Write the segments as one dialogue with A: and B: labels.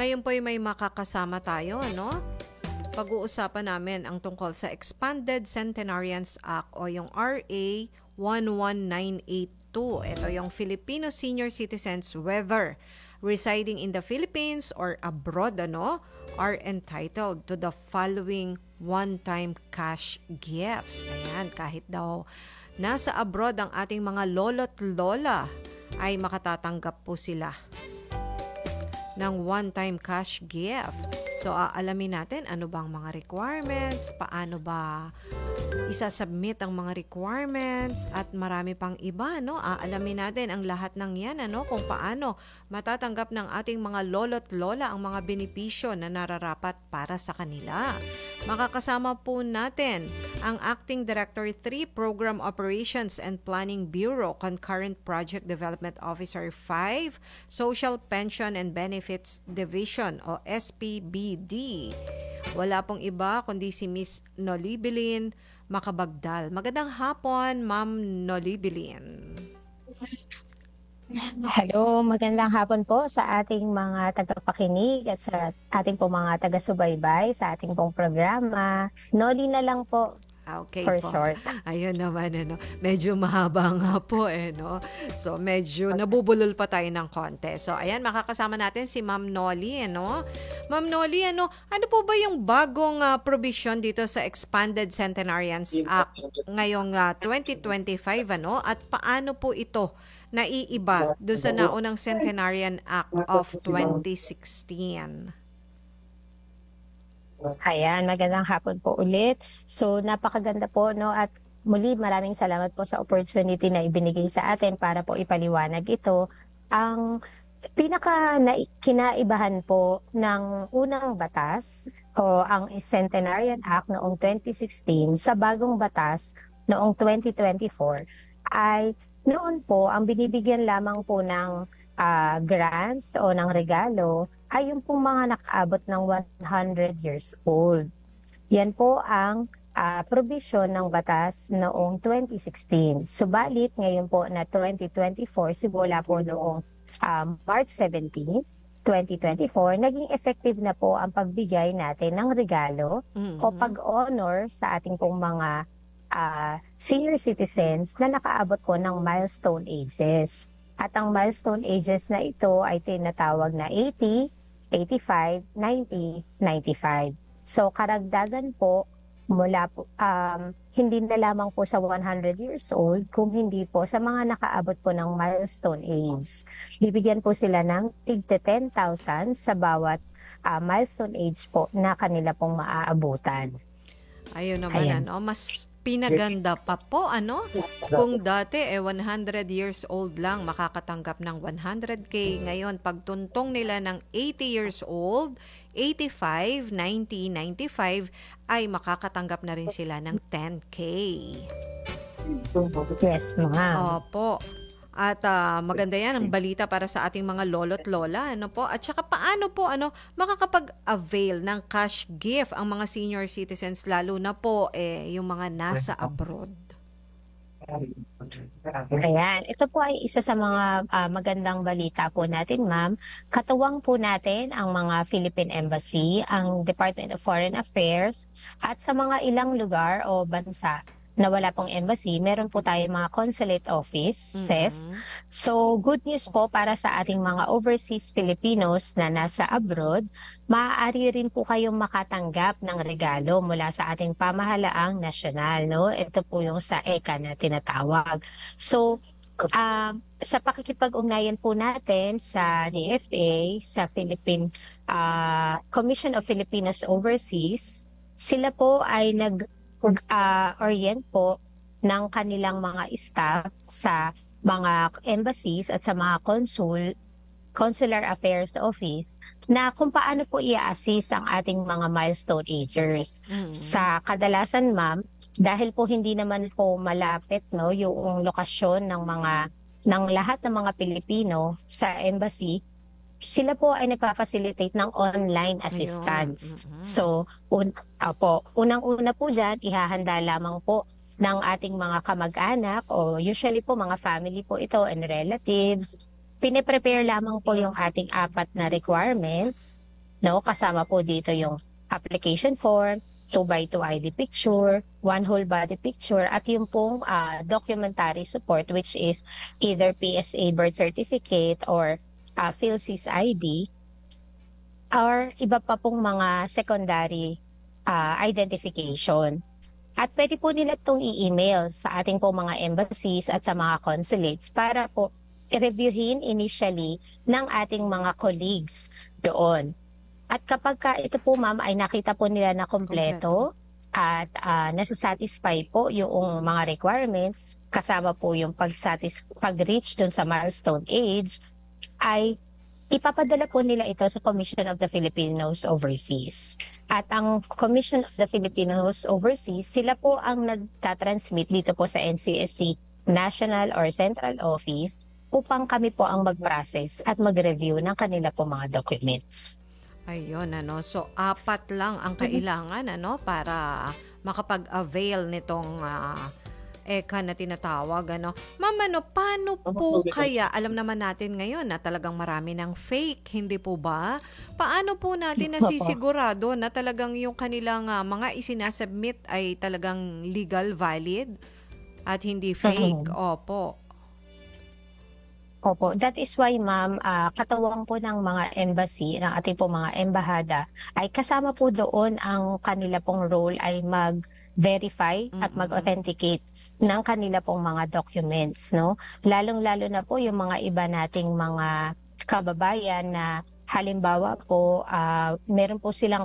A: Ngayon po ay may makakasama tayo, ano? Pag-uusapan namin ang tungkol sa Expanded Centenarians Act o yung RA 11982. Ito yung Filipino senior citizens, whether residing in the Philippines or abroad, ano, are entitled to the following one-time cash gifts. Ayan, kahit daw nasa abroad ang ating mga lolo't lola, ay makatatanggap po sila ng one-time cash gift. So, aalamin natin ano bang mga requirements, paano ba isasubmit ang mga requirements, at marami pang iba, no? Aalamin natin ang lahat ng yan, ano? Kung paano matatanggap ng ating mga lolo't lola ang mga benepisyo na nararapat para sa kanila. Makakasama po natin ang Acting Director 3 Program Operations and Planning Bureau, Concurrent Project Development Officer 5, Social Pension and Benefits Division o SPBD. Wala pong iba kundi si Miss Nolibilin Makabagdal. Magandang hapon, Ma'am Nolibilin.
B: Hello, magandang hapon po sa ating mga tagapakinig at sa ating po mga taga-subaybay sa ating pong programa. Noli na lang po.
A: Okay
B: for
A: po.
B: short.
A: Ayun naman, ano. Medyo mahaba nga po, no? So, medyo nabubulol pa tayo ng konti. So, ayan, makakasama natin si Ma'am Noli, ano? Ma'am Noli, ano po ba yung bagong provision dito sa Expanded Centenarians Act ngayong 2025, ano? At paano po ito naiiba doon sa naunang Centenarian Act of 2016?
B: Ayan, magandang hapon po ulit. So, napakaganda po, no? At muli, maraming salamat po sa opportunity na ibinigay sa atin para po ipaliwanag ito. Ang kinaibahan po ng unang batas o ang Centenarian Act noong 2016 sa bagong batas noong 2024 ay noon po ang binibigyan lamang po ng grants o ng regalo ay yung pong mga nakaabot ng 100 years old. Yan po ang provision ng batas noong 2016. Subalit, ngayon po na 2024, simula po noong March 17, 2024, naging effective na po ang pagbigay natin ng regalo o pag-honor sa ating pong mga senior citizens na nakaabot po ng milestone ages. At ang milestone ages na ito ay tinatawag na 80, 85, 90, 95. So karagdagan po mula po, hindi na lamang po sa 100 years old, kung hindi po sa mga nakaabot po ng milestone age. Bibigyan po sila ng tig 10,000 sa bawat milestone age po na kanila pong maaabutan.
A: Ayun naman, ano, mas pinaganda pa po, ano? Kung dati 100 years old lang makakatanggap ng 100K, ngayon pagtuntong nila ng 80 years old, 85, 90, 95 ay makakatanggap na rin sila ng 10K.
B: Yes, ma'am.
A: Opo. At maganda yan ang balita para sa ating mga lolo't lola, ano po? At saka paano po makakapag-avail ng cash gift ang mga senior citizens, lalo na po yung mga nasa abroad?
B: Ayan, ito po ay isa sa mga magandang balita po natin, ma'am. Katuwang po natin ang mga Philippine Embassy, ang Department of Foreign Affairs, at sa mga ilang lugar o bansa na wala pong embassy, meron po tayong mga consulate offices. So, good news po para sa ating mga overseas Filipinos na nasa abroad, maaari rin po kayong makatanggap ng regalo mula sa ating pamahalaang nasyonal, no? Ito po yung sa ECA na tinatawag. So, sa pakikipag-ugnayan po natin sa DFA, sa Philippine Commission of Filipinos Overseas, sila po ay orient po ng kanilang mga staff sa mga embassies at sa mga consular affairs office na kung paano po i-assist ang ating mga milestone agers. Sa kadalasan, ma'am, dahil po hindi naman po malapit, no, yung lokasyon ng lahat ng mga Pilipino sa embassy, sila po ay nagpa-facilitate ng online assistance. So, unang-una po dyan, ihahanda lamang po ng ating mga kamag-anak o usually po mga family po ito and relatives. Pine-prepare lamang po yung ating 4 na requirements no? Kasama po dito yung application form, 2x2 ID picture, one whole body picture, at yung pong documentary support, which is either PSA birth certificate or PhilSys ID, or iba pa pong mga secondary identification. At pwede po nila itong i-email sa ating po mga embassies at sa mga consulates para po i-reviewin initially ng ating mga colleagues doon. At kapag ito po ma'am ay nakita po nila na kompleto at nasa-satisfy po yung mga requirements, kasama po yung pag-reach dun sa milestone age, ay ipapadala po nila ito sa Commission of the Filipinos Overseas. At ang Commission of the Filipinos Overseas, sila po ang nagtatransmit dito po sa NCSC National or Central Office upang kami po ang mag-process at mag-review ng kanila po mga documents.
A: Ayun, so 4 lang ang kailangan para makapag-avail nitong ECA na tinatawag. Ma'am, paano po kaya, alam naman natin ngayon na talagang marami ng fake, hindi po ba? Paano po natin nasisigurado na talagang yung kanilang mga isinasubmit ay talagang legal, valid at hindi fake? Opo.
B: Opo, that is why ma'am, katuwang po ng mga embassy, ng ating po mga embahada, ay kasama po doon ang kanila pong role ay mag-verify at mag-authenticate ng kanila pong mga documents, no? Lalong-lalo na po yung mga iba nating mga kababayan na halimbawa po, meron po silang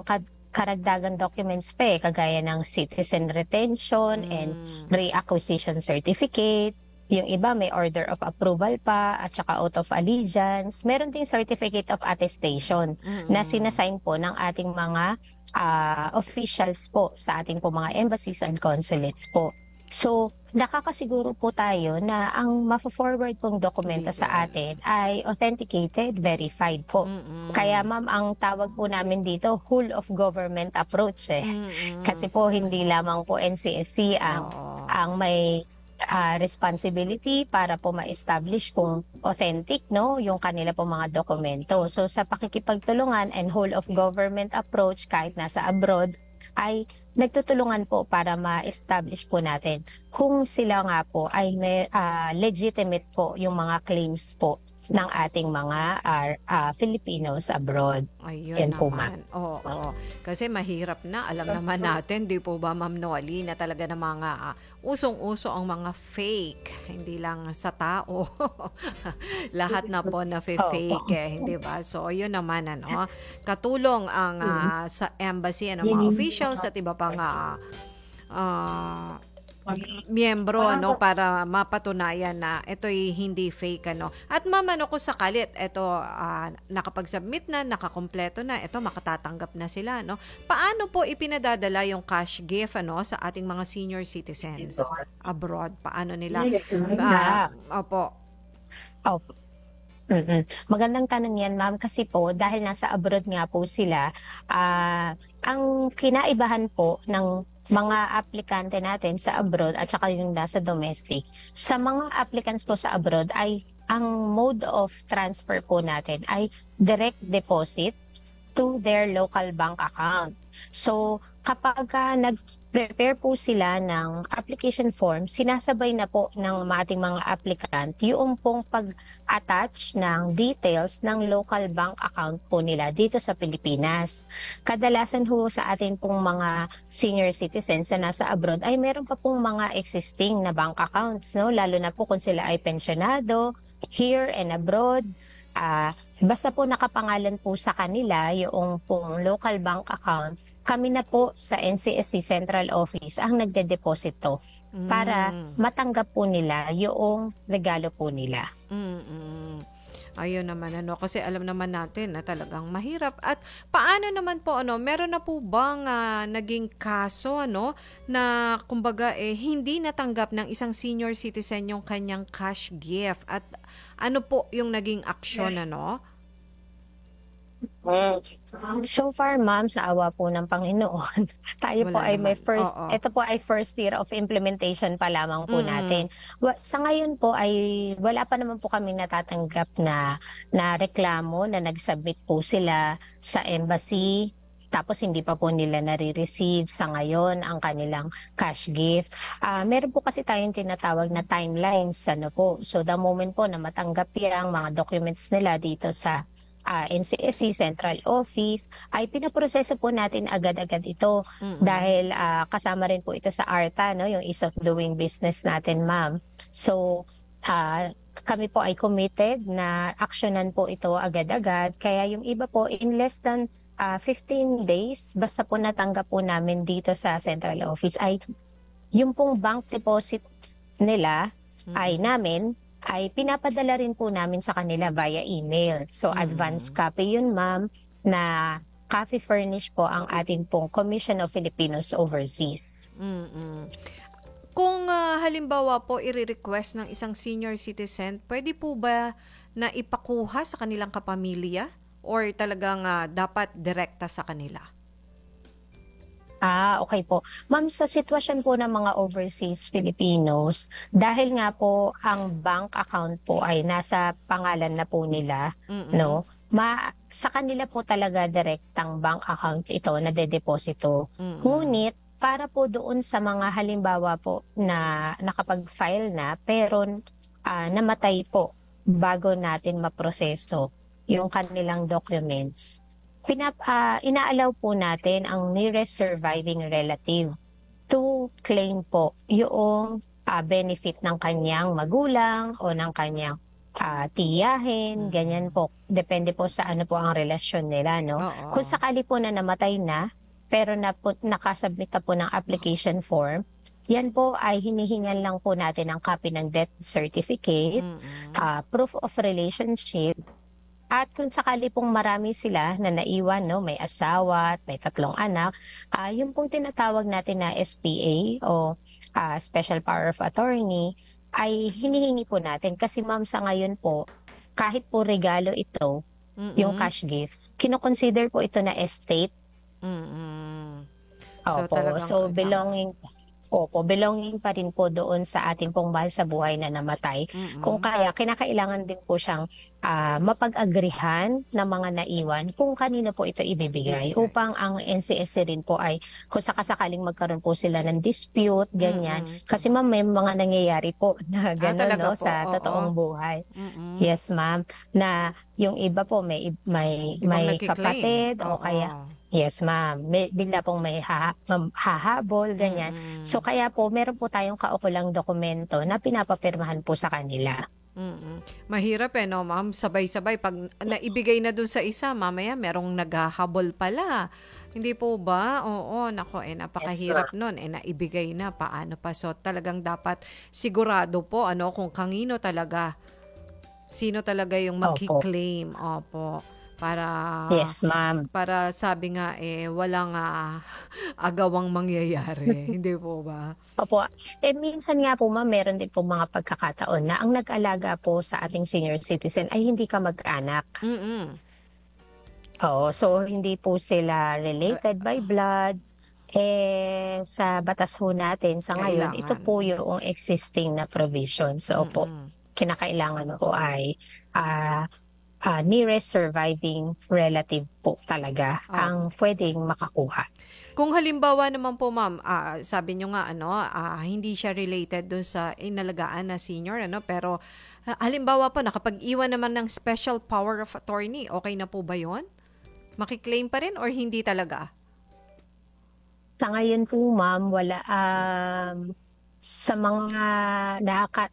B: karagdagan documents pa kagaya ng citizen retention and reacquisition certificate. Yung iba may order of approval pa at saka oath of allegiance. Meron ding certificate of attestation na sinasign po ng ating mga officials po sa ating po mga embassies and consulates po. So, nakakasiguro po tayo na ang mafo-forward pong dokumento sa atin ay authenticated, verified po. Kaya ma'am, ang tawag po namin dito, whole of government approach Kasi po hindi lamang po NCSC ang may responsibility para po ma-establish kung authentic yung kanila po mga dokumento. So sa pakikipagtulungan and whole of government approach kahit nasa abroad ay nagtutulungan po para ma-establish po natin kung sila nga po ay may, legitimate po yung mga claims po ng ating mga Filipinos abroad.
A: Ayun naman. Oo. Kasi mahirap na. Alam naman natin, di po ba Ma'am Noli, na talaga na mga usong-uso ang mga fake. Hindi lang sa tao. Lahat na po na fake hindi ba? So, yun naman, katulong ang sa embassy, mga officials at iba pang miyembro para mapatunayan na ito'y hindi fake At ma'am, kung sakalit ito nakapag-submit na, nakakumpleto na, ito makatatanggap na sila Paano po ipinadadala yung cash gift sa ating mga senior citizens abroad? Paano nila? Opo.
B: Magandang tanong yan ma'am kasi po dahil nasa abroad nga po sila, ang kinaibahan po ng mga aplikante natin sa abroad at saka yung nasa domestic. Sa mga applicants po sa abroad ay ang mode of transfer po natin ay direct deposit to their local bank account. So, kapag nag-prepare po sila ng application form, sinasabay na po ng ating mga applicant yung pong pag-attach ng details ng local bank account po nila dito sa Pilipinas. Kadalasan ho sa ating pong mga senior citizens na nasa abroad ay meron pa pong mga existing na bank accounts, lalo na po kung sila ay pensionado here and abroad. Basta po nakapangalan po sa kanila yung pong local bank account, kami na po sa NCSC Central Office ang nagde-deposit to para matanggap po nila yung regalo po nila.
A: Ayun naman kasi alam naman natin na talagang mahirap. At paano naman po meron na po bang naging kaso na kumbaga hindi natanggap ng isang senior citizen yung kanyang cash gift at ano po yung naging aksyon
B: Hmm. So far ma'am, sa awa po ng Panginoon, tayo po
A: Wala
B: ay may
A: naman,
B: first
A: oo.
B: ito po ay first year of implementation pa lamang po
A: Mm,
B: natin. Sa ngayon po ay wala pa naman po kaming natatanggap na reklamo na nag-submit po sila sa embassy, tapos hindi pa po nila nare-receive sa ngayon ang kanilang cash gift. Meron po kasi tayong tinatawag na timelines ano po. So the moment po na matanggap yang mga documents nila dito sa NCSC Central Office, ay pinoproseso po natin agad-agad ito
A: mm,
B: dahil kasama rin po ito sa ARTA, no, yung ease of doing business natin, ma'am. So, kami po ay committed na aksyonan po ito agad-agad. Kaya yung iba po, in less than 15 days, basta po natanggap po namin dito sa Central Office, ay yung pong bank deposit nila ay
A: mm,
B: namin ay pinapadala rin po namin sa kanila via email. So advance
A: mm,
B: copy yun ma'am na copy furnish po ang ating pong Commission of Filipinos Overseas.
A: mm. Kung halimbawa po ire-request ng isang senior citizen, pwede po ba na ipakuha sa kanilang kapamilya or talagang dapat direkta sa kanila?
B: Okay po. Ma'am, sa sitwasyon po ng mga overseas Filipinos, dahil nga po ang bank account po ay nasa pangalan na po nila,
A: Mm,
B: no? Sa kanila po talaga direktang bank account ito na dedeposito.
A: mm,
B: Ngunit para po doon sa mga halimbawa po na nakapag-file na pero namatay po bago natin maproseso yung kanilang documents, inaalaw po natin ang nearest surviving relative to claim po yung benefit ng kanyang magulang o ng kanyang tiyahin, ganyan
A: mm.
B: po. Depende po sa ano po ang relasyon nila, no? Kung
A: Oo.
B: sakali po na namatay na, pero nakasubmit na po ng application form, yan po ay hinihingan lang po natin ang copy ng death certificate,
A: Mm,
B: proof of relationship, at kung sakali pong marami sila na naiwan, no, may asawa at may 3 anak, yung pong tinatawag natin na SPA o Special Power of Attorney, ay hinihingi po natin. Kasi ma'am, sa ngayon po, kahit po regalo ito, yung
A: mm,
B: cash gift, kino-consider po ito na estate.
A: mm. So
B: Opo,
A: talagang
B: so
A: kailangan.
B: belonging pa rin po doon sa ating pong mahal sa buhay na namatay. Kung
A: Mm,
B: kaya, kinakailangan din po siyang mapag-agrihan ng mga naiwan kung kanino po ito ibibigay
A: bibigay.
B: upang ang NCSC rin po ay kung sakasakaling magkaroon po sila ng dispute, ganyan. Kasi
A: Tama.
B: ma'am, may mga nangyayari po na gano'n,
A: Talaga
B: no,
A: po,
B: sa
A: oo.
B: totoong buhay.
A: Mm.
B: Yes, ma'am, na yung iba po
A: Ibang
B: may
A: nagki-claim,
B: kapatid o
A: oo.
B: kaya yes, ma'am. Bigla pong may hahabol, ganyan. So
A: Mm,
B: kaya po meron po tayong kaukulang dokumento na pinapapirmahan po sa kanila.
A: Mahirap 'no, ma'am, sabay-sabay 'pag naibigay na dun sa isa, mamaya merong naghahabol pala. Hindi po ba? Oo, naku,
B: Yes,
A: napakahirap
B: ma'am.
A: nun, naibigay na, paano pa? So, talagang dapat sigurado po ano, kung kanino talaga, sino talaga yung
B: Opo.
A: magki-claim, opo. Para
B: Yes, ma'am.
A: para sabi nga, walang, agawang mangyayari, hindi po ba?
B: Opo. Minsan nga po ma'am, meron din po mga pagkakataon na ang nag-alaga po sa ating senior citizen ay hindi kamag-anak.
A: Mm.
B: Oo, so hindi po sila
A: Eh,
B: related by blood. Sa batas ho natin sa ngayon, ito
A: kailangan.
B: po yung existing na provision. So opo,
A: Mm.
B: kinakailangan po ay ah, nearest surviving relative po talaga
A: Opo.
B: ang pwedeng makakuha.
A: Kung halimbawa naman po ma'am, sabi niyo nga ano, hindi siya related dun sa inalagaan na senior ano, pero halimbawa po nakapag-iwan naman ng special power of attorney, okay na po ba 'yon? Maki-claim pa rin or hindi talaga?
B: Sa ngayon po ma'am, wala, sa mga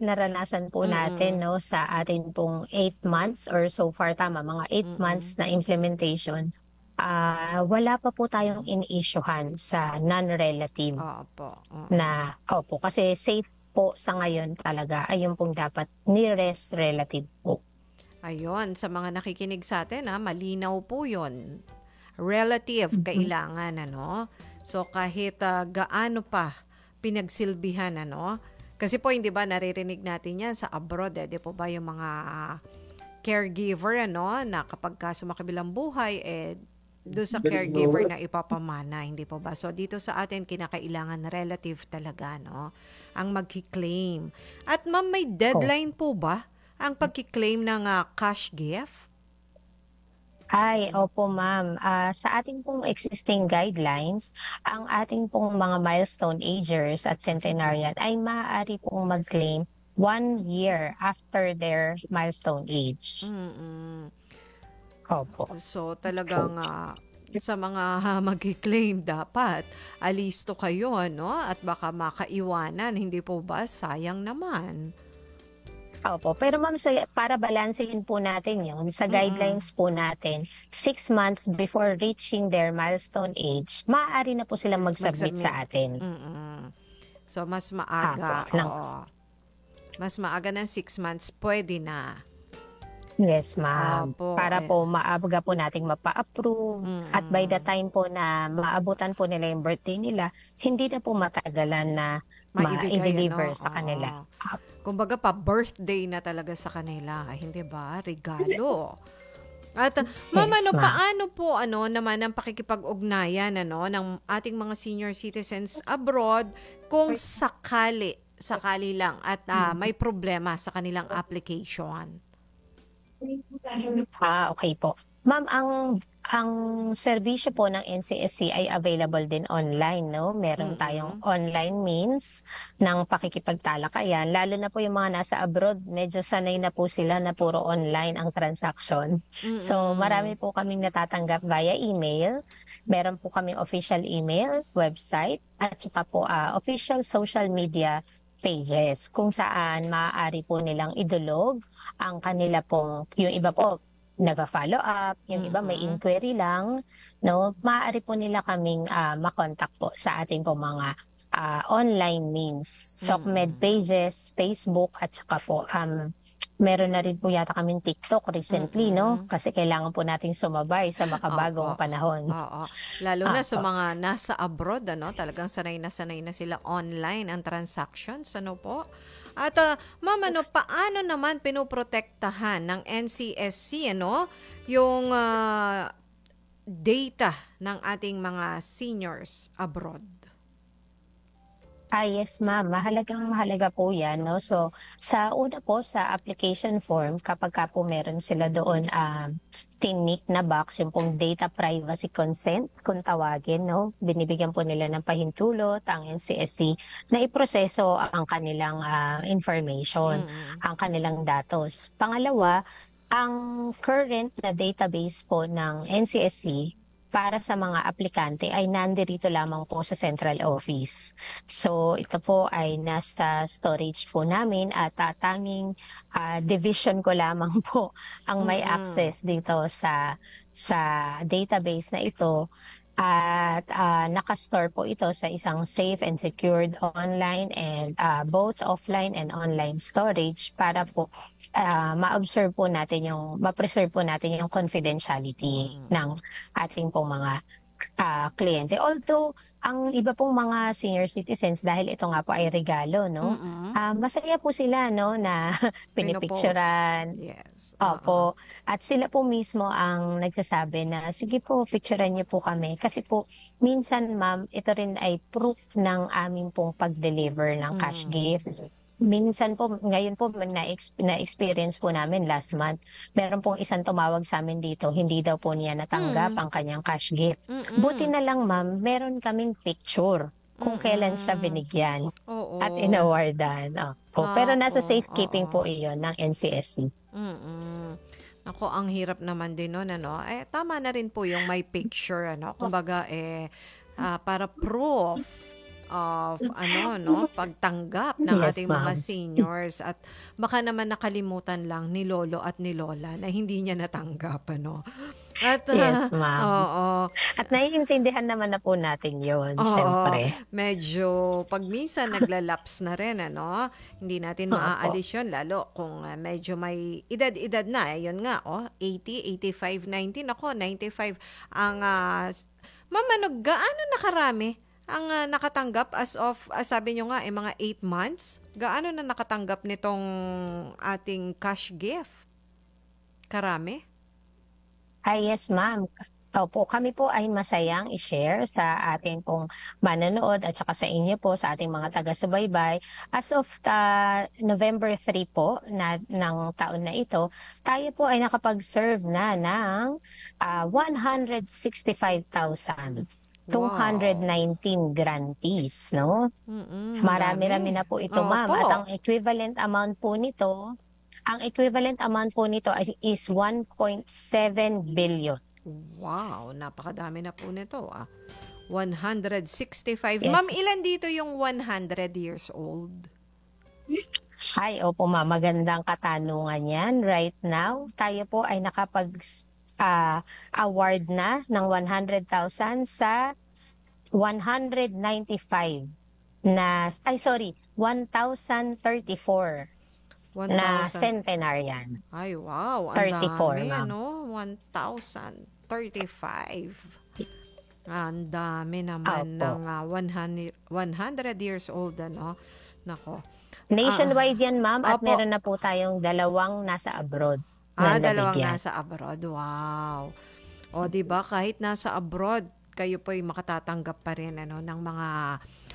B: naranasan po natin,
A: Mm.
B: 'no, sa atin pong 8 months or so far, tama, mga 8 months
A: Mm.
B: na implementation, wala pa po tayong ini-issuehan sa non-relative
A: Opo, oo.
B: na opo, kasi safe po sa ngayon talaga ay yung pong dapat nearest relative po.
A: Ayun, sa mga nakikinig sa'tin, malinaw po 'yon. Relative
B: Mhm.
A: kailangan ano. So kahit gaano pa pinagsilbihan ano. Kasi po hindi ba naririnig natin 'yan sa abroad, 'di po ba yung mga caregiver, na kapag ka sumakibilang buhay, doon sa caregiver na ipapamana, hindi po ba? So, dito sa atin, kinakailangan relative talaga, ang magki-claim. At ma'am, may deadline po ba ang pagki-claim ng cash gift?
B: Ay, opo ma'am. Sa ating pong existing guidelines, ang ating pong mga milestone agers at centenarian ay maaari pong mag-claim 1 year after their milestone age.
A: Mm-mm.
B: Opo.
A: So, talagang sa mga magki-claim dapat alisto kayo, at baka makaiwanan, hindi po ba? Sayang naman.
B: Opo. Pero ma'am, para balansehin po natin yun, sa guidelines po natin, 6 months before reaching their milestone age, maaari na po silang mag-submit sa atin.
A: Mm-mm. So, mas maaga. Oo. Mas maaga ng 6 months, pwede na.
B: Yes, ma'am. Para po maaga po nating mapa-approve. At by the time po na maabutan po nila yung birthday nila, hindi na po matagalan na ma-deliver sa kanila.
A: Kumbaga birthday na talaga sa kanila, hindi ba? Regalo. At ma'am, paano po naman ang pakikipag-ugnayan ng ating mga senior citizens abroad kung sakali lang at may problema sa kanilang application?
B: Okay po. Ma'am, ang serbisyo po ng NCSC ay available din online, no? Meron tayong online means ng pakikipagtalakayan. Lalo na po yung mga nasa abroad, medyo sanay na po sila na puro online ang transaction. So, marami po kaming natatanggap via email. Meron po kaming official email, website, at saka po official social media pages kung saan maaari po nilang idulog ang kanila pong, yung iba po nag-follow up, yung iba may inquiry lang, no? Maaari po nila kaming makontak po sa ating po mga online means, SOCMED pages, Facebook, at saka po meron na rin po yata kaming TikTok recently, no? Kasi kailangan po nating sumabay sa makabagong panahon.
A: Oo. Lalo na sa mga nasa abroad, talagang sanay na sila online ang transactions, po? At ma'am, paano naman pinoprotektahan ng NCSC, yung data ng ating mga seniors abroad?
B: Yes, ma'am. Mahalaga po yan, no? So, sa una po, sa application form, kapag ka po meron sila doon tinik na box, yung pong data privacy consent, kung tawagin, no? Binibigyan po nila ng pahintulot ang NCSC na iproseso ang kanilang information, ang kanilang datos. Pangalawa, ang current na database po ng NCSC para sa mga aplikante ay nandirito lamang po sa central office. So ito po ay nasa storage po namin at tanging division ko lamang po ang may access dito sa database na ito. At nakastore po ito sa isang safe and secured online and both offline and online storage para po ma-preserve po natin yung confidentiality ng ating pong mga kliyente. Although, ang iba pong mga senior citizens, dahil ito nga po ay regalo, no? Masaya po sila, no, na pinipicturan.
A: Yes.
B: Opo. At sila po mismo ang nagsasabi na, sige po, picturean niyo po kami. Kasi po, minsan, ma'am, ito rin ay proof ng aming pong pag-deliver ng cash gift. Minsan po, ngayon po, na-experience po namin last month, meron pong isang tumawag sa amin dito, hindi daw po niya natanggap ang kanyang cash gift. Buti na lang, ma'am, meron kaming picture kung kailan siya binigyan at inawardan. Pero nasa safekeeping po iyon ng NCSC.
A: Ako, ang hirap naman din nun, tama na rin po yung may picture, kumbaga, para proof of pagtanggap ng ating mga seniors, at baka naman nakalimutan lang ni lolo at ni lola na hindi niya natanggap, At
B: yes, ma'am. At naiintindihan naman na po natin 'yon, syempre.
A: Medyo pag minsan naglalaps na rin, hindi natin maaalis 'yon, lalo kung medyo may edad na, yun nga, 80, 85, 90, ako 95 ang ma'am, gaano nakarami ang nakatanggap as of, sabi nyo nga, mga 8 months? Gaano na nakatanggap nitong ating cash gift? karami?
B: Yes, ma'am. Opo, kami po ay masayang i-share sa ating pong manonood at saka sa inyo po, sa ating mga taga-subaybay. As of November 3 po ng taon na ito, tayo po ay nakapag-serve na ng 165,219
A: Wow.
B: grantees, no?
A: Mm,
B: Marami-rami
A: dami.
B: na po ito, ma'am. At
A: Opo.
B: ang equivalent amount po nito is 1.7 billion.
A: Wow, napakadami na po nito 165. Ma'am,
B: Yes.
A: ilan dito yung 100 years old?
B: Ay, opo, ma'am. Magandang katanungan yan. Right now, tayo po ay award na ng 100,000 sa 195 1,034 na
A: 1,000.
B: centenarian.
A: Ay, wow. Ang
B: 34,
A: dami,
B: ma'am.
A: 1,035. Ang dami naman
B: Opo.
A: ng 100 years old, ano? Nako.
B: Nationwide yan, ma'am, at
A: Opo.
B: meron na po tayong dalawang nasa abroad na
A: Dalawang
B: nabigyan.
A: nasa abroad. Wow. O, di ba kahit nasa abroad, kayo po'y makatatanggap pa rin ng mga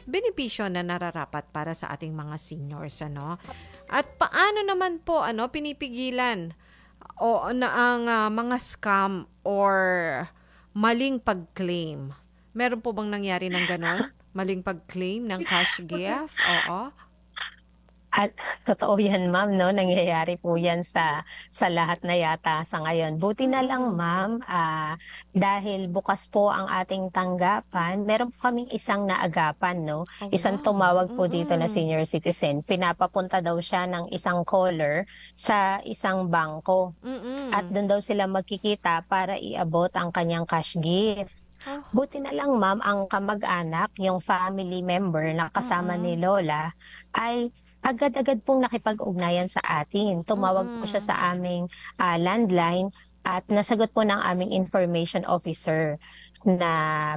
A: benepisyo na nararapat para sa ating mga seniors, ano? At paano naman po pinipigilan ang mga scam or maling pag-claim? Meron po bang nangyari ng ganon? Maling pag-claim ng cash gift? Oo.
B: At totoo yan, ma'am, no? Nangyayari po yan sa lahat na yata sa ngayon. Buti na lang, ma'am, dahil bukas po ang ating tanggapan, meron po kaming isang naagapan, no?
A: Oh,
B: Isang
A: wow.
B: tumawag po dito na senior citizen. Pinapapunta daw siya ng isang caller sa isang bangko. At doon daw sila magkikita para iabot ang kanyang cash gift.
A: Oh.
B: Buti na lang, ma'am, ang kamag-anak, yung family member na kasama ni Lola, ay agad-agad pong nakipag-ugnayan sa atin. Tumawag po siya sa aming landline at nasagot po ng aming information officer na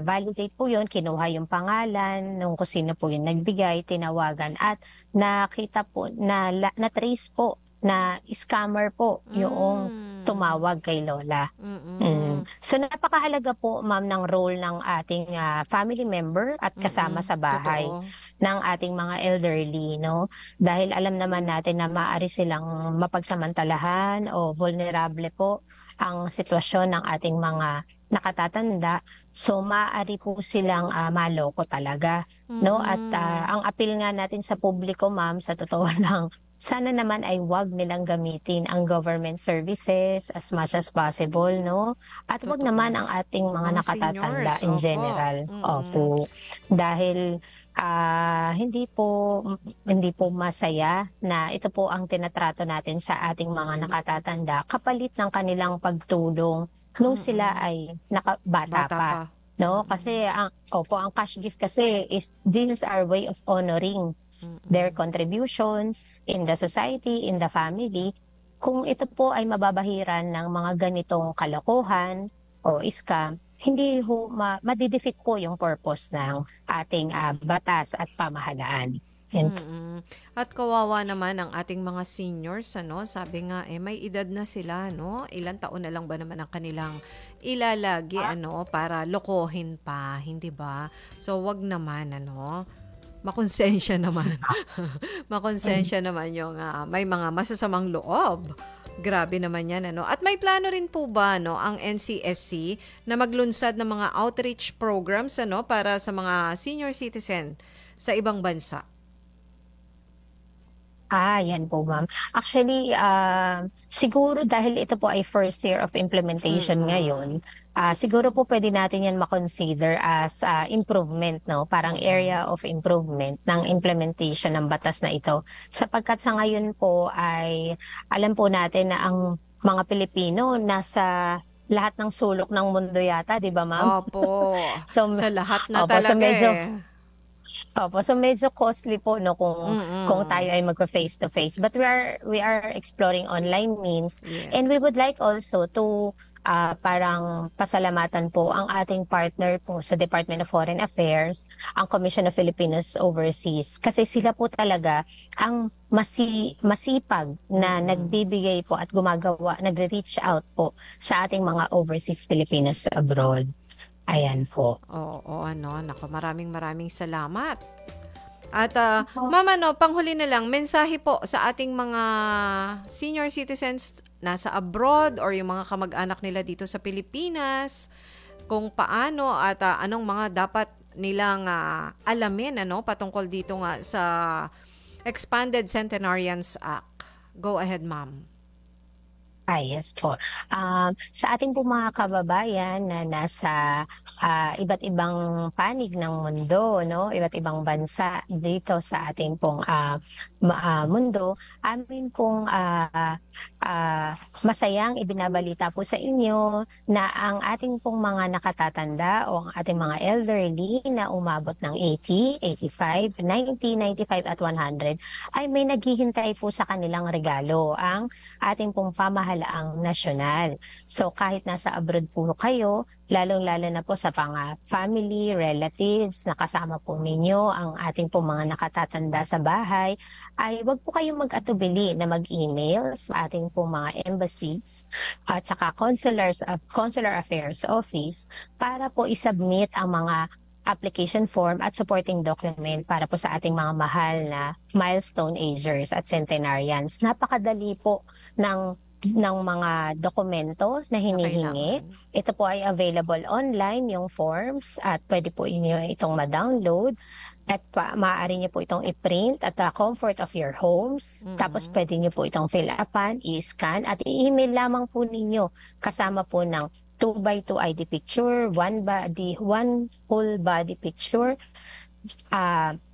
B: validate po yun, kinuha yung pangalan, nung kung sino po yung nagbigay, tinawagan at nakita po, na-trace po na scammer po yung tumawag kay Lola. So napakahalaga po, ma'am, ng role ng ating family member at kasama sa bahay.
A: Totoo.
B: Ng ating mga elderly, no? Dahil alam naman natin na maaari silang mapagsamantalahan o vulnerable po ang sitwasyon ng ating mga nakatatanda. So maaari po silang maloko talaga, no? At ang appeal nga natin sa publiko, ma'am, sa totoo lang, sana naman ay wag nilang gamitin ang government services as much as possible, no? At wag
A: Totoo.
B: naman ang ating mga nakatatanda
A: seniors,
B: in
A: opo.
B: general. Opo. Dahil hindi po masaya na ito po ang tinatrato natin sa ating mga nakatatanda kapalit ng kanilang pagtulong nung sila ay bata
A: Bata
B: pa.
A: pa.
B: No? Kasi ang cash gift kasi is our way of honoring their contributions in the society, in the family. Kung ito po ay mababahiran ng mga ganitong kalokohan o scam, hindi ho madidefeat po yung purpose ng ating batas at pamahalaan.
A: At kawawa naman ang ating mga seniors, sabi nga may edad na sila, ilang taon na lang ba naman ang kanilang ilalagi para lokohin pa, hindi ba? So wag naman makonsensya naman. Makonsensya naman yung may mga masasamang loob. Grabe naman yan, At may plano rin po ba, ang NCSC na maglunsad ng mga outreach programs, para sa mga senior citizen sa ibang bansa?
B: Yan po, ma'am. Actually, siguro dahil ito po ay first year of implementation ngayon, siguro po pwede natin yan makonsider as improvement, no? Parang area of improvement ng implementation ng batas na ito. Sapagkat sa ngayon po ay alam po natin na ang mga Pilipino nasa lahat ng sulok ng mundo yata, di ba, ma'am?
A: Opo.
B: So,
A: sa lahat na
B: opo, so
A: talaga
B: so medyo costly po, no, kung tayo ay magpa-face to face, but we are exploring online means.
A: Yes.
B: And we would like also to parang pasalamatan po ang ating partner po sa Department of Foreign Affairs, ang Commission of Filipinos Overseas, kasi sila po talaga ang masipag na nagbibigay po at gumagawa, nagre-reach out po sa ating mga overseas Filipinos abroad. Ayan po.
A: Oo, nako, maraming salamat. At ma'am, panghuli na lang, mensahe po sa ating mga senior citizens nasa abroad or yung mga kamag-anak nila dito sa Pilipinas, kung paano at anong mga dapat nilang alamin patungkol dito nga sa Expanded Centenarians Act. Go ahead, ma'am.
B: Yes po. Sa ating po mga kababayan na nasa iba't ibang panig ng mundo, no? Iba't ibang bansa dito sa ating pong mundo, amin pong masayang ibinabalita po sa inyo na ang ating pong mga nakatatanda o ang ating mga elderly na umabot ng 80, 85, 90, 95 at 100 ay may naghihintay po sa kanilang regalo, ang ating pong pamahalaang nasyonal. So kahit nasa abroad po kayo, lalong-lalo na po sa family, relatives, na kasama po ninyo ang ating po mga nakatatanda sa bahay, ay wag po kayong mag-atubili na mag-email sa ating po mga embassies at saka consular affairs office para po isubmit ang mga application form at supporting document para po sa ating mga mahal na milestone agers at centenarians. Napakadali po ng mga dokumento na hinihingi. Ito po ay available online, yung forms, at pwede po inyo itong ma-download at maaari niyo po itong i-print at the comfort of your homes. Tapos pwede niyo po itong fill upan, i-scan at i-email lamang po ninyo kasama po ng 2x2 ID picture, one full body picture,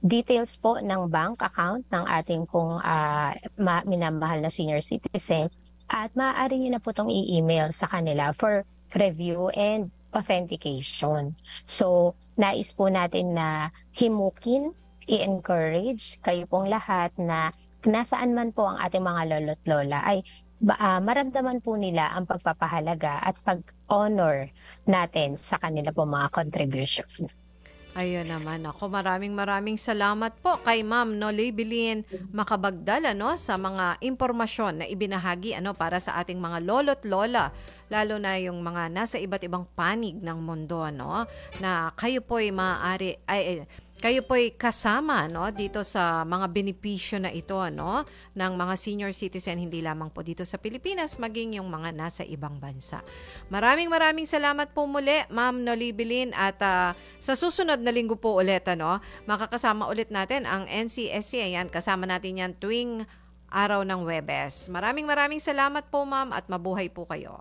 B: details po ng bank account ng ating pong minamahal na senior citizen, at maaari nyo na po itong i-email sa kanila for review and authentication. So, nais po natin na himukin, i-encourage kayo pong lahat na nasaan man po ang ating mga lolo't lola ay maramdaman po nila ang pagpapahalaga at pag-honor natin sa kanila po mga contribution.
A: Ayun naman ako. Maraming salamat po kay Ma'am Nolibilin Macabagdal sa mga impormasyon na ibinahagi para sa ating mga lolo't lola, lalo na yung mga nasa iba't ibang panig ng mundo na kayo po'y maaari kayo po'y kasama dito sa mga benepisyo na ito ng mga senior citizen, hindi lamang po dito sa Pilipinas, maging yung mga nasa ibang bansa. Maraming salamat po muli, Ma'am Nolibilin, at sa susunod na linggo po ulit makakasama ulit natin ang NCSC. Ayan, kasama natin yan tuwing araw ng Huwebes. Maraming salamat po, Ma'am, at mabuhay po kayo.